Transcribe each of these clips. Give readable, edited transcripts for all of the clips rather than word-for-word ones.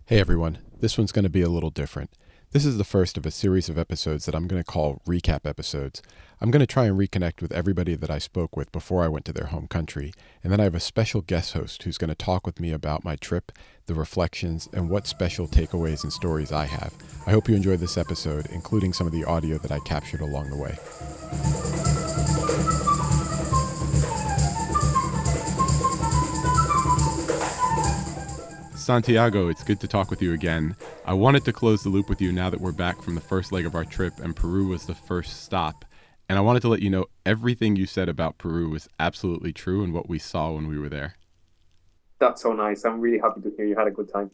Hey everyone, this one's going to be a little different. This is the first of a series of episodes that I'm going to call recap episodes. I'm going to try and reconnect with everybody that I spoke with before I went to their home country, and then I have a special guest host who's going to talk with me about my trip, the reflections, and what special takeaways and stories I have. I hope you enjoy this episode, including some of the audio that I captured along the way. Santiago, it's good to talk with you again. I wanted to close the loop with you now that we're back from the first leg of our trip and Peru was the first stop. And I wanted to let you know everything you said about Peru was absolutely true and what we saw when we were there. That's so nice. I'm really happy to hear you had a good time.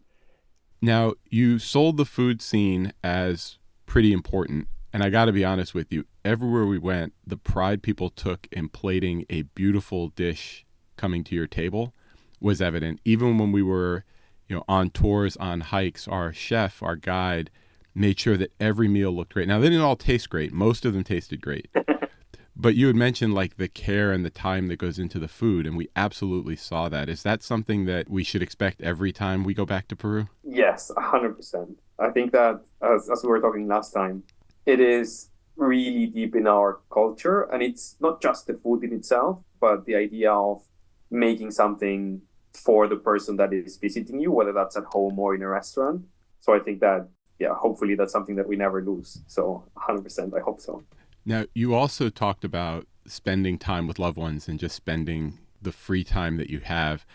Now, you sold the food scene as pretty important. And I got to be honest with you, everywhere we went, the pride people took in plating a beautiful dish coming to your table was evident. Even when we were on tours, on hikes, our chef, our guide, made sure that every meal looked great. Now, they didn't all taste great. Most of them tasted great. But you had mentioned like the care and the time that goes into the food, and we absolutely saw that. Is that something that we should expect every time we go back to Peru? Yes, 100%. I think that, as we were talking last time, it is really deep in our culture. And it's not just the food in itself, but the idea of making something for the person that is visiting you, whether that's at home or in a restaurant. So I think that, hopefully that's something that we never lose. So 100%, I hope so. Now, you also talked about spending time with loved ones and just spending the free time that you have.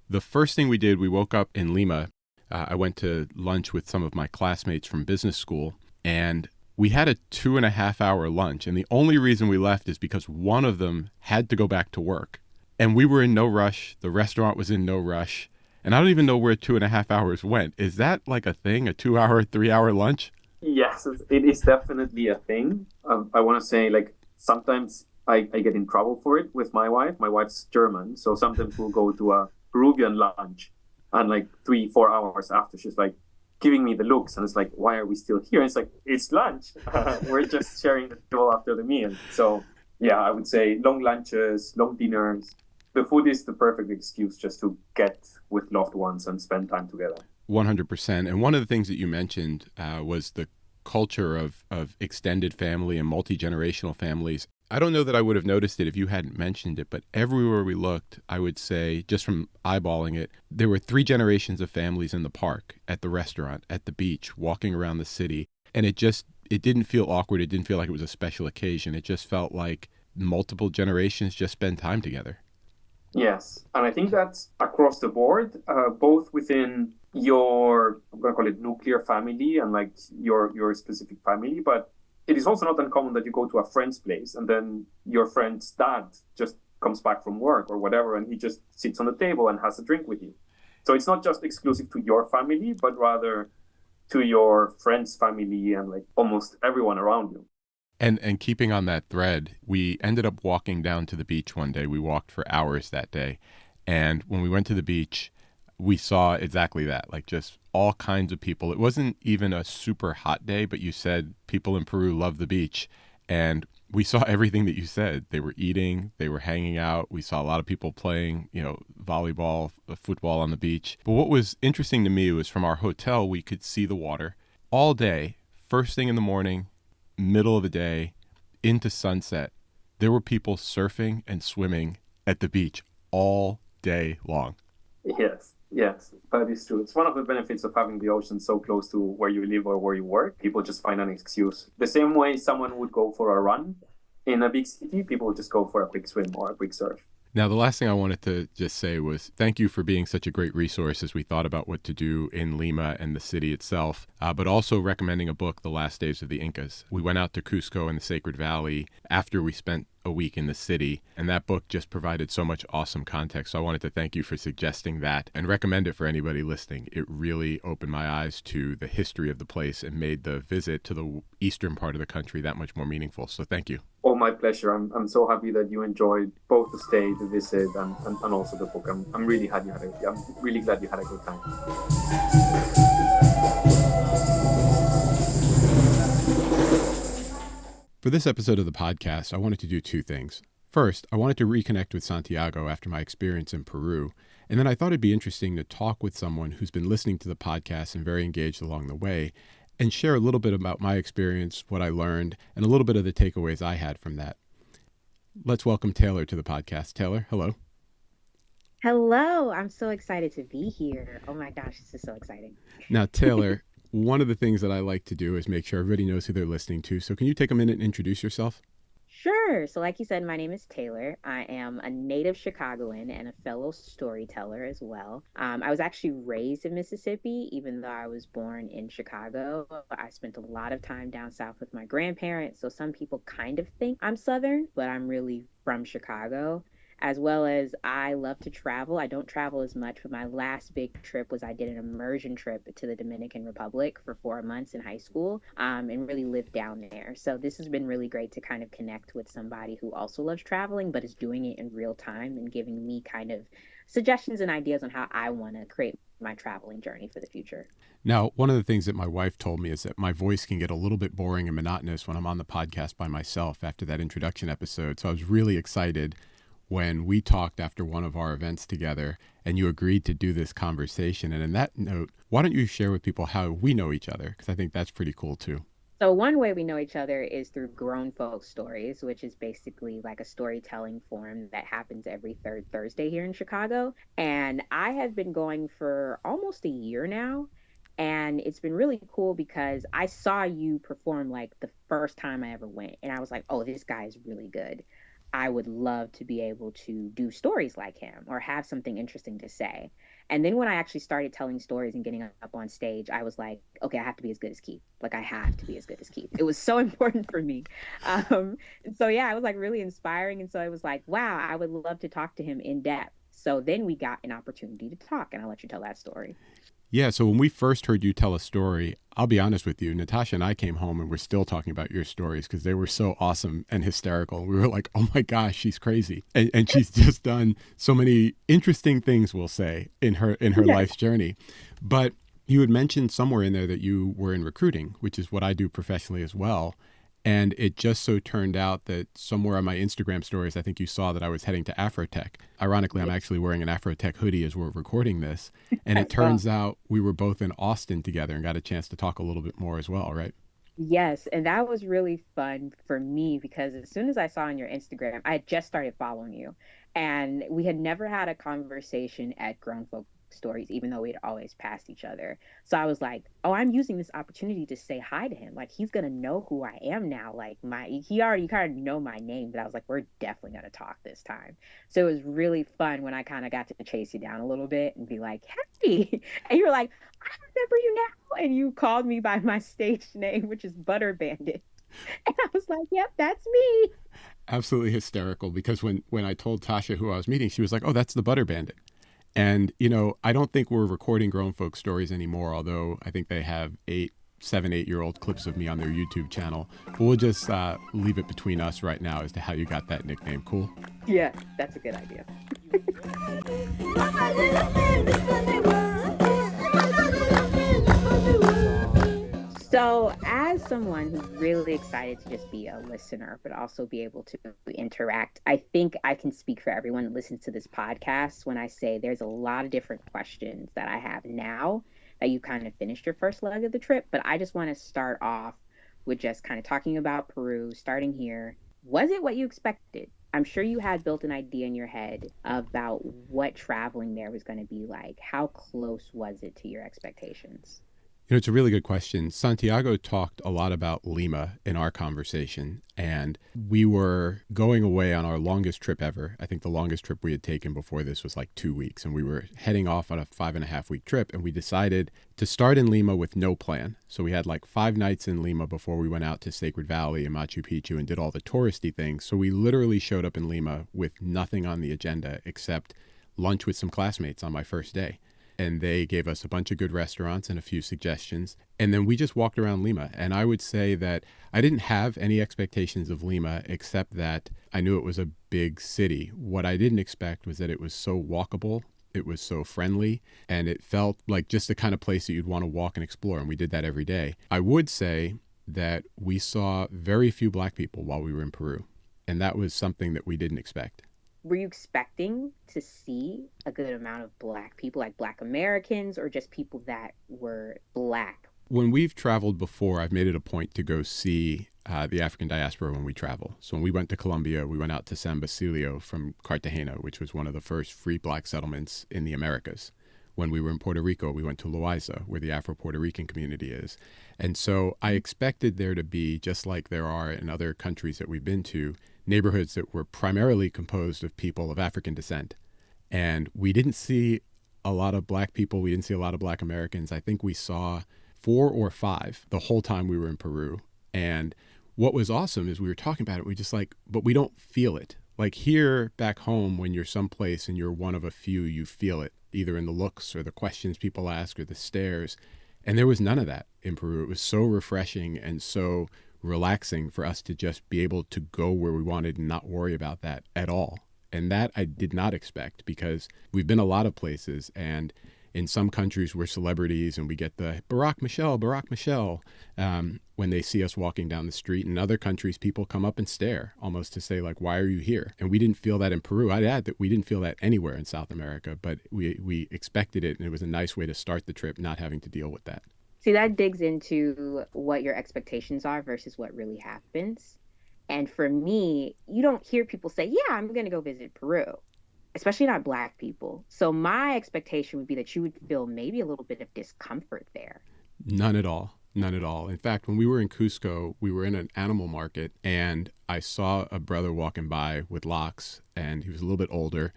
The first thing we did, we woke up in Lima. I went to lunch with some of my classmates from business school, and we had a 2.5-hour lunch. And the only reason we left is because one of them had to go back to work. And we were in no rush. The restaurant was in no rush. And I don't even know where 2.5 hours went. Is that like a thing, a 2-hour, 3-hour lunch? Yes, it is definitely a thing. I want to say, like, sometimes I get in trouble for it with my wife. My wife's German. So sometimes we'll go to a Peruvian lunch. And like 3-4 hours after, she's like giving me the looks. And it's like, why are we still here? And it's like, it's lunch. We're just sharing the table after the meal. So yeah, I would say long lunches, long dinners. The food is the perfect excuse just to get with loved ones and spend time together. 100%. And one of the things that you mentioned was the culture of extended family and multi-generational families. I don't know that I would have noticed it if you hadn't mentioned it, but everywhere we looked, I would say, just from eyeballing it, there were 3 generations of families in the park, at the restaurant, at the beach, walking around the city. And it didn't feel awkward. It didn't feel like it was a special occasion. It just felt like multiple generations just spend time together. Yes, and I think that's across the board, both within your, I'm going to call it nuclear family and like your specific family, but it is also not uncommon that you go to a friend's place and then your friend's dad just comes back from work or whatever, and he just sits on the table and has a drink with you. So it's not just exclusive to your family, but rather to your friend's family and like almost everyone around you. And keeping on that thread, we ended up walking down to the beach one day. We walked for hours that day. And when we went to the beach, we saw exactly that, like just all kinds of people. It wasn't even a super hot day, but you said people in Peru love the beach. And we saw everything that you said. They were eating, they were hanging out. We saw a lot of people playing, volleyball, football on the beach. But what was interesting to me was from our hotel, we could see the water all day, first thing in the morning, middle of the day, into sunset. There were people surfing and swimming at the beach all day long. Yes, that is true. It's one of the benefits of having the ocean so close to where you live or where you work. People just find an excuse. The same way someone would go for a run in a big city, people would just go for a quick swim or a quick surf. Now, the last thing I wanted to just say was thank you for being such a great resource as we thought about what to do in Lima and the city itself, but also recommending a book, The Last Days of the Incas. We went out to Cusco and the Sacred Valley after we spent a week in the city, and that book just provided so much awesome context. So I wanted to thank you for suggesting that and recommend it for anybody listening. It really opened my eyes to the history of the place and made the visit to the eastern part of the country that much more meaningful. So thank you. Oh, my pleasure. I'm so happy that you enjoyed both the stay, the visit, and also the book. I'm really glad you had a good time. For this episode of the podcast, I wanted to do 2 things. First, I wanted to reconnect with Santiago after my experience in Peru And then I thought it'd be interesting to talk with someone who's been listening to the podcast and very engaged along the way and share a little bit about my experience, what I learned, and a little bit of the takeaways I had from that. Let's welcome Taylor to the podcast. Taylor, hello. Hello, I'm so excited to be here. Oh my gosh, this is so exciting. Now, Taylor, one of the things that I like to do is make sure everybody knows who they're listening to. So can you take a minute and introduce yourself? Sure. So, like you said, my name is Taylor. I am a native Chicagoan and a fellow storyteller as well. I was actually raised in Mississippi, even though I was born in Chicago. I spent a lot of time down south with my grandparents. So, some people kind of think I'm Southern, but I'm really from Chicago. As well as I love to travel. I don't travel as much, but my last big trip was I did an immersion trip to the Dominican Republic for 4 months in high school, and really lived down there. So this has been really great to kind of connect with somebody who also loves traveling, but is doing it in real time and giving me kind of suggestions and ideas on how I want to create my traveling journey for the future. Now, one of the things that my wife told me is that my voice can get a little bit boring and monotonous when I'm on the podcast by myself after that introduction episode. So I was really excited when we talked after one of our events together and you agreed to do this conversation. And in that note, why don't you share with people how we know each other? Because I think that's pretty cool too. So one way we know each other is through Grown Folk Stories, which is basically like a storytelling forum that happens every third Thursday here in Chicago. And I have been going for almost a year now. And it's been really cool because I saw you perform like the first time I ever went. And I was like, oh, this guy is really good. I would love to be able to do stories like him or have something interesting to say. And then when I actually started telling stories and getting up on stage, I was like, okay, I have to be as good as Keith. Like, I have to be as good as Keith. It was so important for me. And so, yeah, it was like really inspiring. And so I was like, wow, I would love to talk to him in depth. So then we got an opportunity to talk, and I'll let you tell that story. Yeah, so when we first heard you tell a story, I'll be honest with you, Natasha and I came home and we're still talking about your stories because they were so awesome and hysterical. We were like, oh my gosh, she's crazy. And she's just done so many interesting things, we'll say, in her life's journey. But you had mentioned somewhere in there that you were in recruiting, which is what I do professionally as well. And it just so turned out that somewhere on my Instagram stories, I think you saw that I was heading to Afrotech. Ironically, I'm actually wearing an Afrotech hoodie as we're recording this. And it turns out we were both in Austin together and got a chance to talk a little bit more as well, right? Yes, and that was really fun for me because as soon as I saw on your Instagram, I had just started following you, and we had never had a conversation at Grown Folk Stories, even though we'd always passed each other. So I was like, "Oh, I'm using this opportunity to say hi to him. Like he's gonna know who I am now. Like he already kind of know my name, but I was like, we're definitely gonna talk this time." So it was really fun when I kind of got to chase you down a little bit and be like, "Hey," and you were like, "I remember you now," and you called me by my stage name, which is Butter Bandit. And I was like, yep, that's me. Absolutely hysterical because when I told Tasha who I was meeting, she was like, oh, that's the Butter Bandit. And, you know, I don't think we're recording Grown Folk Stories anymore, although I think they have 7, 8-year-old clips of me on their YouTube channel. But we'll just leave it between us right now as to how you got that nickname. Cool? Yeah, that's a good idea. So, as someone who's really excited to just be a listener, but also be able to interact, I think I can speak for everyone that listens to this podcast when I say there's a lot of different questions that I have now that you kind of finished your first leg of the trip. But I just want to start off with just kind of talking about Peru, starting here. Was it what you expected? I'm sure you had built an idea in your head about what traveling there was going to be like. How close was it to your expectations? You know, it's a really good question. Santiago talked a lot about Lima in our conversation, and we were going away on our longest trip ever. I think the longest trip we had taken before this was like 2 weeks, and we were heading off on a 5.5 week trip, and we decided to start in Lima with no plan. So we had like 5 nights in Lima before we went out to Sacred Valley and Machu Picchu and did all the touristy things. So we literally showed up in Lima with nothing on the agenda except lunch with some classmates on my first day. And they gave us a bunch of good restaurants and a few suggestions. And then we just walked around Lima. And I would say that I didn't have any expectations of Lima, except that I knew it was a big city. What I didn't expect was that it was so walkable. It was so friendly, and it felt like just the kind of place that you'd want to walk and explore. And we did that every day. I would say that we saw very few Black people while we were in Peru. And that was something that we didn't expect. were you expecting to see a good amount of Black people, like Black Americans, or just people that were Black? When we've traveled before, I've made it a point to go see the African diaspora when we travel. So when we went to Colombia, we went out to San Basilio from Cartagena, which was one of the first free Black settlements in the Americas. When we were in Puerto Rico, we went to Loaiza, where the Afro-Puerto Rican community is. And so I expected there to be, just like there are in other countries that we've been to, neighborhoods that were primarily composed of people of African descent. And we didn't see a lot of Black people. We didn't see a lot of Black Americans. I think we saw 4 or 5 the whole time we were in Peru. And what was awesome is we were talking about it. We just like, but we don't feel it. Like here back home, when you're someplace and you're one of a few, you feel it, either in the looks or the questions people ask or the stares. And there was none of that in Peru. It was so refreshing and so relaxing for us to just be able to go where we wanted and not worry about that at all. And that I did not expect, because we've been a lot of places, and in some countries we're celebrities and we get the Barack Michelle, when they see us walking down the street. In other countries, people come up and stare, almost to say, like, why are you here? And we didn't feel that in Peru. I'd add that we didn't feel that anywhere in South America, but we expected it, and it was a nice way to start the trip, not having to deal with that. See, that digs into what your expectations are versus what really happens. And for me, you don't hear people say, yeah, I'm going to go visit Peru, especially not Black people. So my expectation would be that you would feel maybe a little bit of discomfort there. None at all. None at all. In fact, when we were in Cusco, we were in an animal market, and I saw a brother walking by with locks, and he was a little bit older.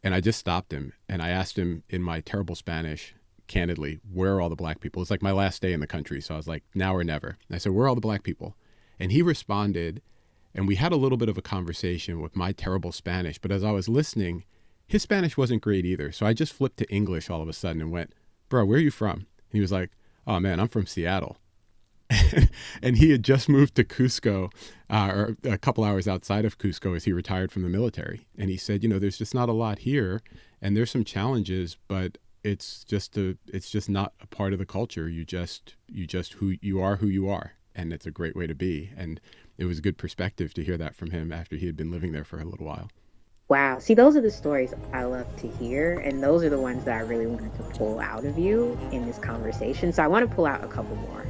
And I just stopped him, and I asked him in my terrible Spanish, candidly, where are all the Black people? It's like my last day in the country. So I was like, now or never. And I said, where are all the Black people? And he responded, and we had a little bit of a conversation with my terrible Spanish. But as I was listening, his Spanish wasn't great either. So I just flipped to English all of a sudden and went, bro, where are you from? And he was like, oh man, I'm from Seattle. And he had just moved to Cusco, or a couple hours outside of Cusco, as he retired from the military. And he said, there's just not a lot here, and there's some challenges, but it's just not a part of the culture. You just who you are, and it's a great way to be. And it was a good perspective to hear that from him after he had been living there for a little while. Wow. See, those are the stories I love to hear. And those are the ones that I really wanted to pull out of you in this conversation. So I want to pull out a couple more.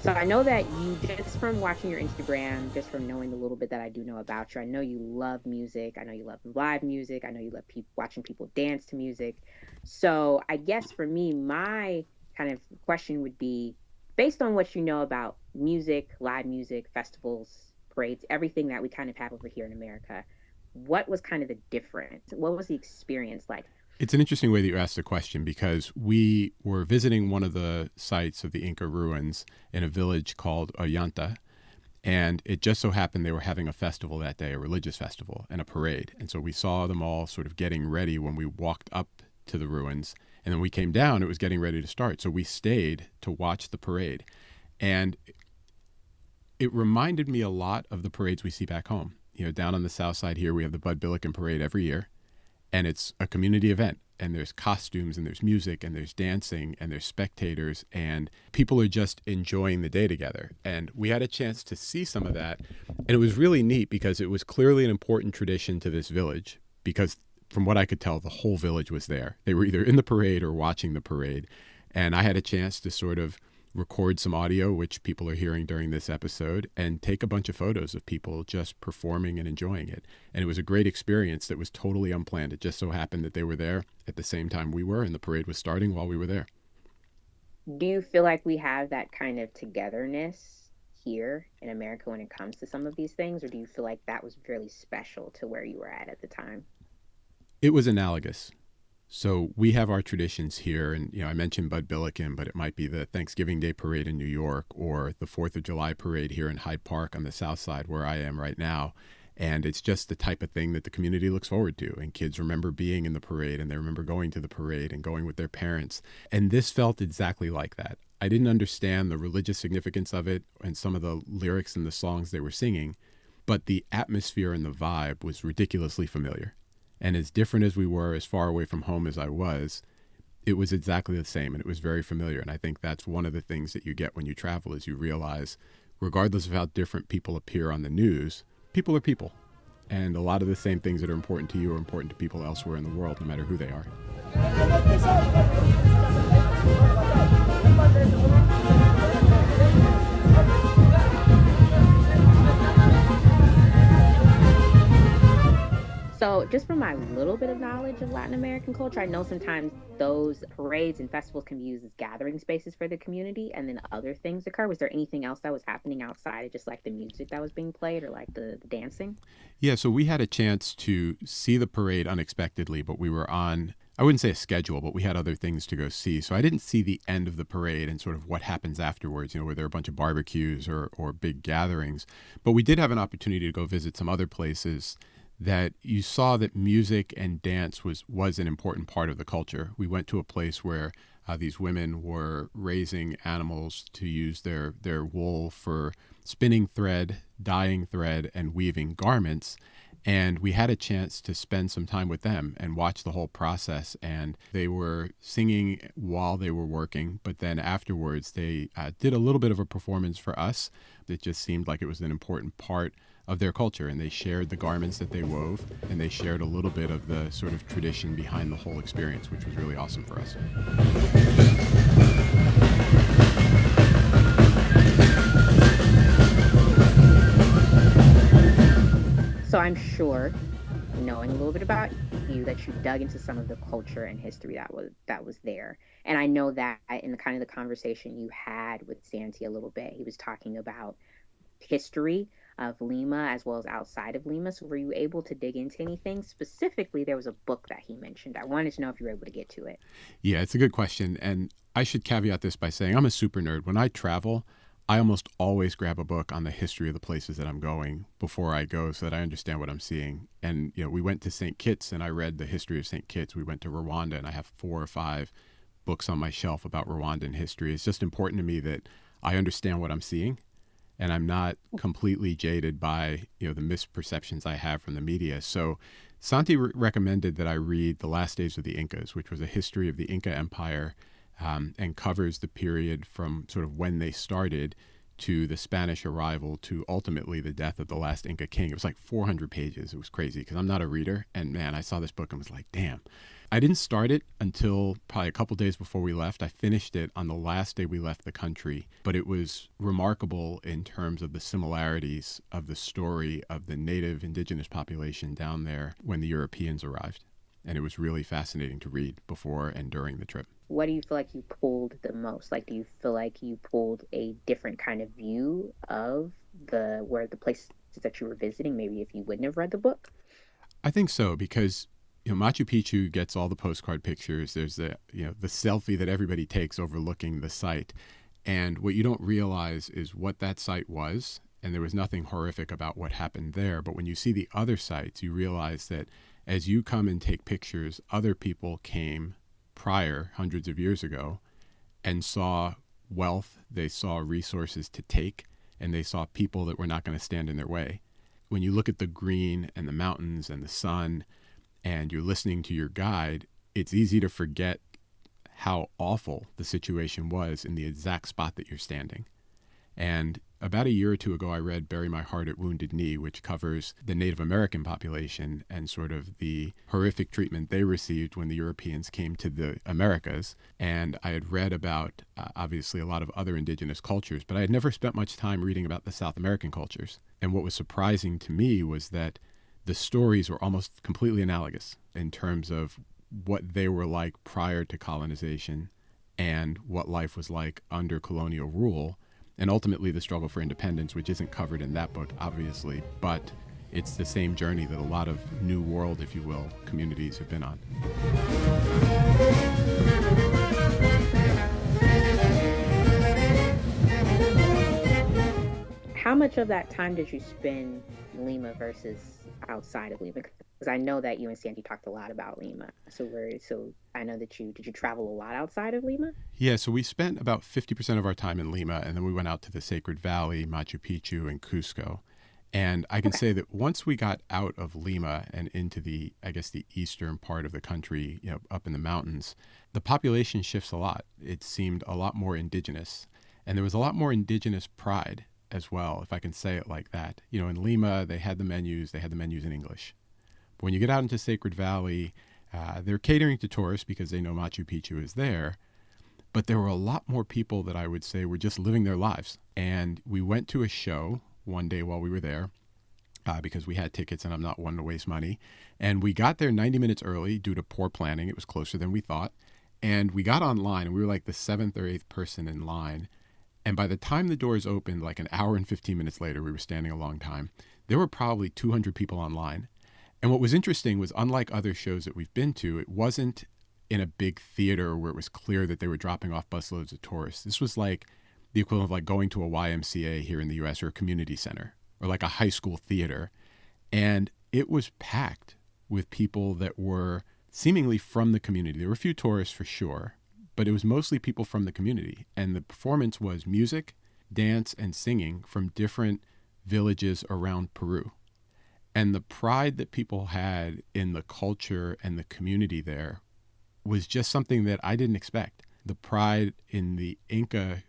So I know that you, just from watching your Instagram, just from knowing the little bit that I do know about you, I know you love music. I know you love live music. I know you love watching people dance to music. So I guess for me, my kind of question would be, based on what you know about music, live music, festivals, parades, everything that we kind of have over here in America, what was kind of the difference? What was the experience like? It's an interesting way that you asked the question, because we were visiting one of the sites of the Inca ruins in a village called Ollanta, and it just so happened they were having a festival that day, a religious festival, and a parade. And so we saw them all sort of getting ready when we walked up to the ruins, and then we came down, it was getting ready to start. So we stayed to watch the parade. And it reminded me a lot of the parades we see back home. Down on the south side here, we have the Bud Billiken Parade every year. And it's a community event, and there's costumes, and there's music, and there's dancing, and there's spectators, and people are just enjoying the day together. And we had a chance to see some of that, and it was really neat, because it was clearly an important tradition to this village, because from what I could tell, the whole village was there. They were either in the parade or watching the parade. And I had a chance to sort of record some audio, which people are hearing during this episode, and take a bunch of photos of people just performing and enjoying it. And it was a great experience that was totally unplanned. It just so happened that they were there at the same time we were, and the parade was starting while we were there. Do you feel like we have that kind of togetherness here in America when it comes to some of these things, or do you feel like that was fairly special to where you were at the time? It was analogous. So we have our traditions here, and I mentioned Bud Billiken, but it might be the Thanksgiving Day Parade in New York, or the 4th of July Parade here in Hyde Park on the south side where I am right now. And it's just the type of thing that the community looks forward to. And kids remember being in the parade, and they remember going to the parade and going with their parents. And this felt exactly like that. I didn't understand the religious significance of it and some of the lyrics and the songs they were singing, but the atmosphere and the vibe was ridiculously familiar. And as different as we were, as far away from home as I was, it was exactly the same, and it was very familiar. And I think that's one of the things that you get when you travel is you realize, regardless of how different people appear on the news, people are people. And a lot of the same things that are important to you are important to people elsewhere in the world, no matter who they are. So, just from my little bit of knowledge of Latin American culture, I know sometimes those parades and festivals can be used as gathering spaces for the community, and then other things occur. Was there anything else that was happening outside of just like the music that was being played or like the dancing? Yeah, so we had a chance to see the parade unexpectedly, but we were on, I wouldn't say a schedule, but we had other things to go see. So I didn't see the end of the parade and sort of what happens afterwards, where there are a bunch of barbecues or big gatherings. But we did have an opportunity to go visit some other places that you saw that music and dance was an important part of the culture. We went to a place where these women were raising animals to use their wool for spinning thread, dyeing thread, and weaving garments. And we had a chance to spend some time with them and watch the whole process. And they were singing while they were working, but then afterwards they did a little bit of a performance for us. It just seemed like it was an important part of their culture, and they shared the garments that they wove, and they shared a little bit of the sort of tradition behind the whole experience, which was really awesome for us. So, I'm sure, knowing a little bit about you, that you dug into some of the culture and history that was there. And I know that in the kind of the conversation you had with Santi a little bit, he was talking about history of Lima as well as outside of Lima. So were you able to dig into anything? Specifically, there was a book that he mentioned. I wanted to know if you were able to get to it. Yeah, it's a good question. And I should caveat this by saying I'm a super nerd. When I travel, I almost always grab a book on the history of the places that I'm going before I go so that I understand what I'm seeing. And, we went to St. Kitts and I read the history of St. Kitts. We went to Rwanda and I have 4 or 5 books on my shelf about Rwandan history. It's just important to me that I understand what I'm seeing and I'm not completely jaded by, the misperceptions I have from the media. So Santi recommended that I read The Last Days of the Incas, which was a history of the Inca Empire, and covers the period from sort of when they started to the Spanish arrival to ultimately the death of the last Inca king. It was like 400 pages. It was crazy because I'm not a reader. And man, I saw this book and was like, damn. I didn't start it until probably a couple days before we left. I finished it on the last day we left the country, but it was remarkable in terms of the similarities of the story of the native indigenous population down there when the Europeans arrived. And it was really fascinating to read before and during the trip. What do you feel like you pulled the most? Like, do you feel like you pulled a different kind of view of the places that you were visiting, maybe if you wouldn't have read the book? I think so, because Machu Picchu gets all the postcard pictures. There's the selfie that everybody takes overlooking the site. And what you don't realize is what that site was. And there was nothing horrific about what happened there. But when you see the other sites, you realize that as you come and take pictures, other people came prior, hundreds of years ago, and saw wealth. They saw resources to take, and they saw people that were not going to stand in their way. When you look at the green and the mountains and the sun, and you're listening to your guide, it's easy to forget how awful the situation was in the exact spot that you're standing. And about a year or two ago, I read Bury My Heart at Wounded Knee, which covers the Native American population and sort of the horrific treatment they received when the Europeans came to the Americas. And I had read about, obviously, a lot of other indigenous cultures, but I had never spent much time reading about the South American cultures. And what was surprising to me was that the stories were almost completely analogous in terms of what they were like prior to colonization and what life was like under colonial rule, and ultimately the struggle for independence, which isn't covered in that book, obviously, but it's the same journey that a lot of New World, if you will, communities have been on. How much of that time did you spend in Lima versus outside of Lima? Because I know that you and Sandy talked a lot about Lima. So I know that did you travel a lot outside of Lima? Yeah, so we spent about 50% of our time in Lima, and then we went out to the Sacred Valley, Machu Picchu, and Cusco. And I can say that once we got out of Lima and into the, I guess, the eastern part of the country, up in the mountains, the population shifts a lot. It seemed a lot more indigenous. And there was a lot more indigenous pride as well, if I can say it like that. In Lima, they had the menus in English. But when you get out into Sacred Valley, they're catering to tourists because they know Machu Picchu is there. But there were a lot more people that I would say were just living their lives. And we went to a show one day while we were there because we had tickets and I'm not one to waste money. And we got there 90 minutes early due to poor planning. It was closer than we thought. And we got online and we were like the 7th or 8th person in line. And by the time the doors opened, like an hour and 15 minutes later, we were standing a long time, there were probably 200 people online. And what was interesting was, unlike other shows that we've been to, it wasn't in a big theater where it was clear that they were dropping off busloads of tourists. This was like the equivalent of like going to a YMCA here in the US or a community center or like a high school theater. And it was packed with people that were seemingly from the community. There were a few tourists for sure, but it was mostly people from the community. And the performance was music, dance, and singing from different villages around Peru. And the pride that people had in the culture and the community there was just something that I didn't expect. The pride in the Inca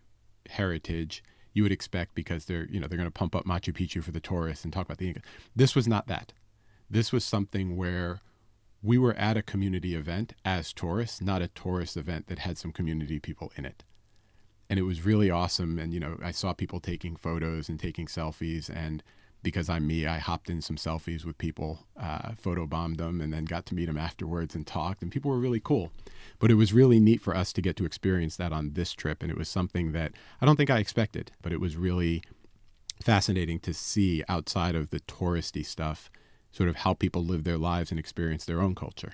heritage you would expect because they're going to pump up Machu Picchu for the tourists and talk about the Inca. This was not that. This was something where we were at a community event as tourists, not a tourist event that had some community people in it. And it was really awesome. And, I saw people taking photos and taking selfies. And because I'm me, I hopped in some selfies with people, photobombed them, and then got to meet them afterwards and talked. And people were really cool. But it was really neat for us to get to experience that on this trip. And it was something that I don't think I expected, but it was really fascinating to see outside of the touristy stuff, sort of how people live their lives and experience their own culture.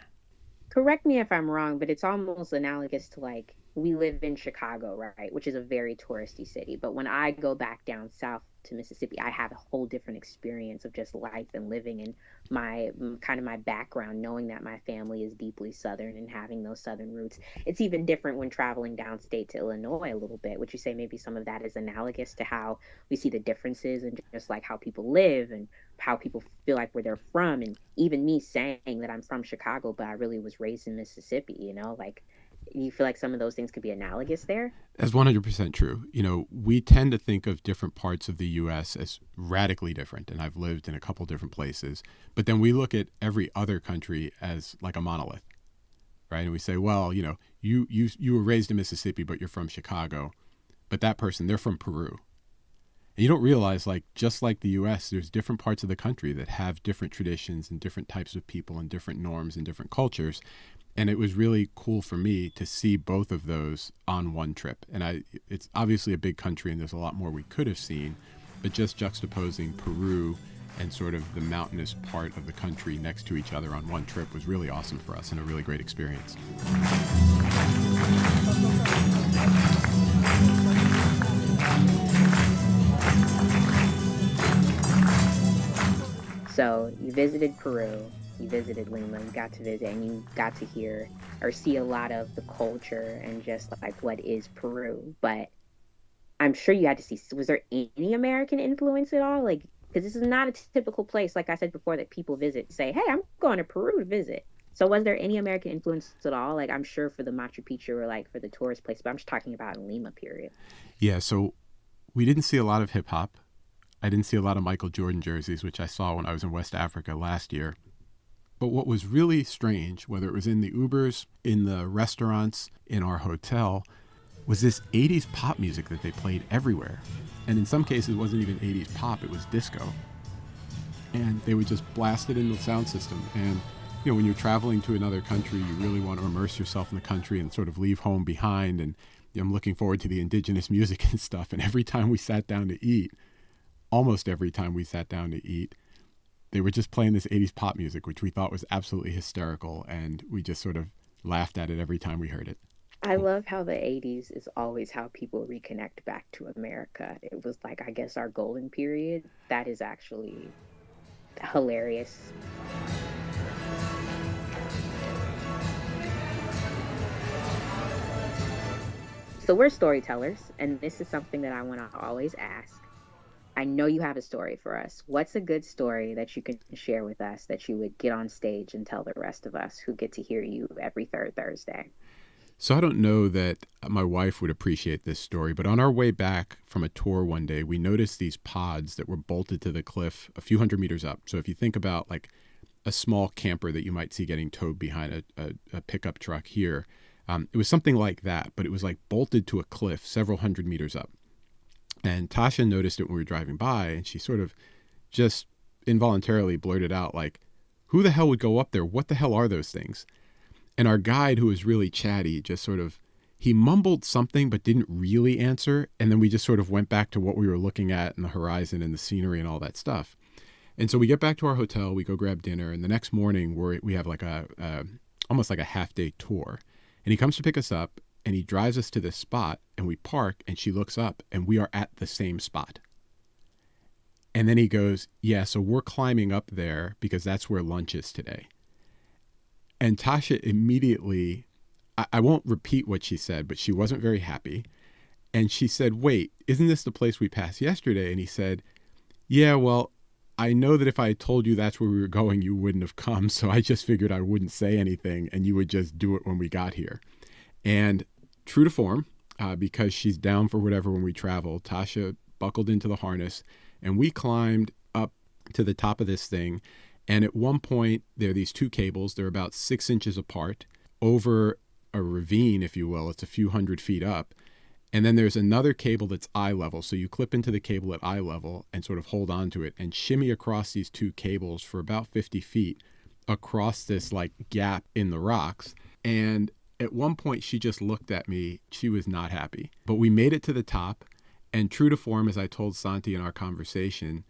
Correct me if I'm wrong, but it's almost analogous to like we live in Chicago, right? Which is a very touristy city. But when I go back down south to Mississippi, I have a whole different experience of just life and living and my kind of my background, knowing that my family is deeply Southern and having those Southern roots. It's even different when traveling downstate to Illinois a little bit. Would you say maybe some of that is analogous to how we see the differences and just like how people live and how people feel like where they're from? And even me saying that I'm from Chicago, but I really was raised in Mississippi, like you feel like some of those things could be analogous there? That's 100% true. We tend to think of different parts of the U.S. as radically different, and I've lived in a couple different places. But then we look at every other country as like a monolith, right? And we say, well, you were raised in Mississippi, but you're from Chicago. But that person, they're from Peru. And you don't realize, like, just like the U.S., there's different parts of the country that have different traditions and different types of people and different norms and different cultures. And it was really cool for me to see both of those on one trip. And it's obviously a big country and there's a lot more we could have seen, but just juxtaposing Peru and sort of the mountainous part of the country next to each other on one trip was really awesome for us and a really great experience. So you visited Peru, you visited Lima, you got to visit and you got to hear or see a lot of the culture and just like what is Peru. But I'm sure you had to see, was there any American influence at all? Like, because this is not a typical place, like I said before, that people visit, say, hey, I'm going to Peru to visit. So was there any American influence at all? Like, I'm sure for the Machu Picchu or like for the tourist place, but I'm just talking about in Lima, period. Yeah, so we didn't see a lot of hip hop. I didn't see a lot of Michael Jordan jerseys, which I saw when I was in West Africa last year. But what was really strange, whether it was in the Ubers, in the restaurants, in our hotel, was this 80s pop music that they played everywhere. And in some cases, it wasn't even 80s pop, it was disco. And they would just blast it in the sound system. And, when you're traveling to another country, you really want to immerse yourself in the country and sort of leave home behind. And I'm looking forward to the indigenous music and stuff. And every time we sat down to eat, almost every time we sat down to eat, they were just playing this 80s pop music, which we thought was absolutely hysterical. And we just sort of laughed at it every time we heard it. I love how the 80s is always how people reconnect back to America. It was like, I guess, our golden period. That is actually hilarious. So we're storytellers, and this is something that I want to always ask. I know you have a story for us. What's a good story that you can share with us that you would get on stage and tell the rest of us who get to hear you every third Thursday? So I don't know that my wife would appreciate this story, but on our way back from a tour one day, we noticed these pods that were bolted to the cliff a few hundred meters up. So if you think about like a small camper that you might see getting towed behind a pickup truck here, it was something like that, but it was like bolted to a cliff several hundred meters up. And Tasha noticed it when we were driving by, and she sort of just involuntarily blurted out like, who the hell would go up there? What the hell are those things? And our guide, who was really chatty, just sort of, he mumbled something but didn't really answer. And then we just sort of went back to what we were looking at and the horizon and the scenery and all that stuff. And so we get back to our hotel, we go grab dinner, and the next morning we have like almost like a half-day tour. And he comes to pick us up, and he drives us to this spot, and we park, and she looks up, and we are at the same spot. And then he goes, yeah, so we're climbing up there because that's where lunch is today. And Tasha immediately, I won't repeat what she said, but she wasn't very happy. And she said, wait, isn't this the place we passed yesterday? And he said, yeah, well, I know that if I had told you that's where we were going, you wouldn't have come. So I just figured I wouldn't say anything and you would just do it when we got here. And true to form, because she's down for whatever when we travel, Tasha buckled into the harness and we climbed up to the top of this thing. And at one point, there are these two cables. They're about 6 inches apart over a ravine, if you will. It's a few hundred feet up. And then there's another cable that's eye level. So you clip into the cable at eye level and sort of hold on to it and shimmy across these two cables for about 50 feet across this like gap in the rocks. And at one point, she just looked at me. She was not happy. But we made it to the top. And true to form, as I told Santi in our conversation,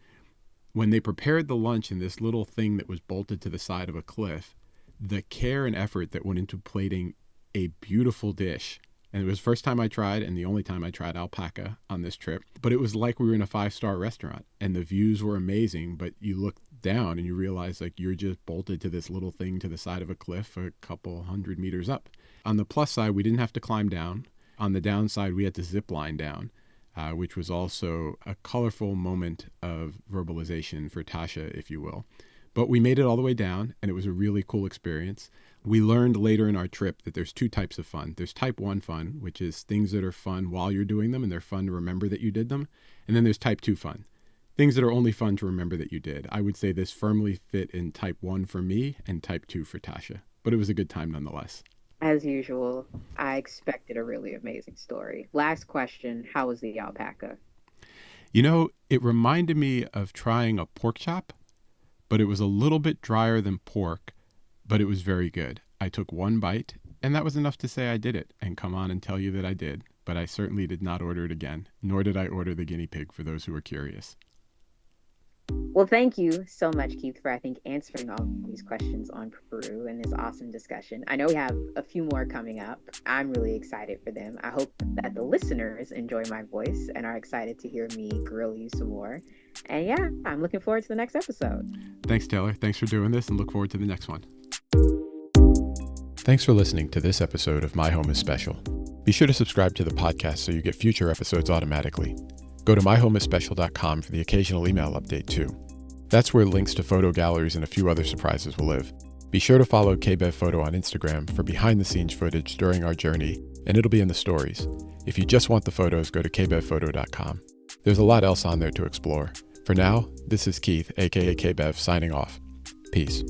when they prepared the lunch in this little thing that was bolted to the side of a cliff, the care and effort that went into plating a beautiful dish. And it was the first time I tried and the only time I tried alpaca on this trip. But it was like we were in a 5-star restaurant and the views were amazing. But you look down and you realize like you're just bolted to this little thing to the side of a cliff a couple hundred meters up. On the plus side, we didn't have to climb down. On the downside, we had to zip line down. Which was also a colorful moment of verbalization for Tasha, if you will. But we made it all the way down, and it was a really cool experience. We learned later in our trip that there's two types of fun. There's type 1 fun, which is things that are fun while you're doing them, and they're fun to remember that you did them. And then there's type 2 fun, things that are only fun to remember that you did. I would say this firmly fit in type 1 for me and type 2 for Tasha. But it was a good time nonetheless. As usual, I expected a really amazing story. Last question, how was the alpaca? You know, it reminded me of trying a pork chop, but it was a little bit drier than pork, but it was very good. I took one bite, and that was enough to say I did it and come on and tell you that I did. But I certainly did not order it again, nor did I order the guinea pig for those who are curious. Well, thank you so much, Keith, for, I think, answering all these questions on Peru and this awesome discussion. I know we have a few more coming up. I'm really excited for them. I hope that the listeners enjoy my voice and are excited to hear me grill you some more. And yeah, I'm looking forward to the next episode. Thanks, Taylor. Thanks for doing this and look forward to the next one. Thanks for listening to this episode of My Home is Special. Be sure to subscribe to the podcast so you get future episodes automatically. Go to myhomeisspecial.com for the occasional email update too. That's where links to photo galleries and a few other surprises will live. Be sure to follow KBev Photo on Instagram for behind-the-scenes footage during our journey, and it'll be in the stories. If you just want the photos, go to kbevphoto.com. There's a lot else on there to explore. For now, this is Keith, aka KBev, signing off. Peace.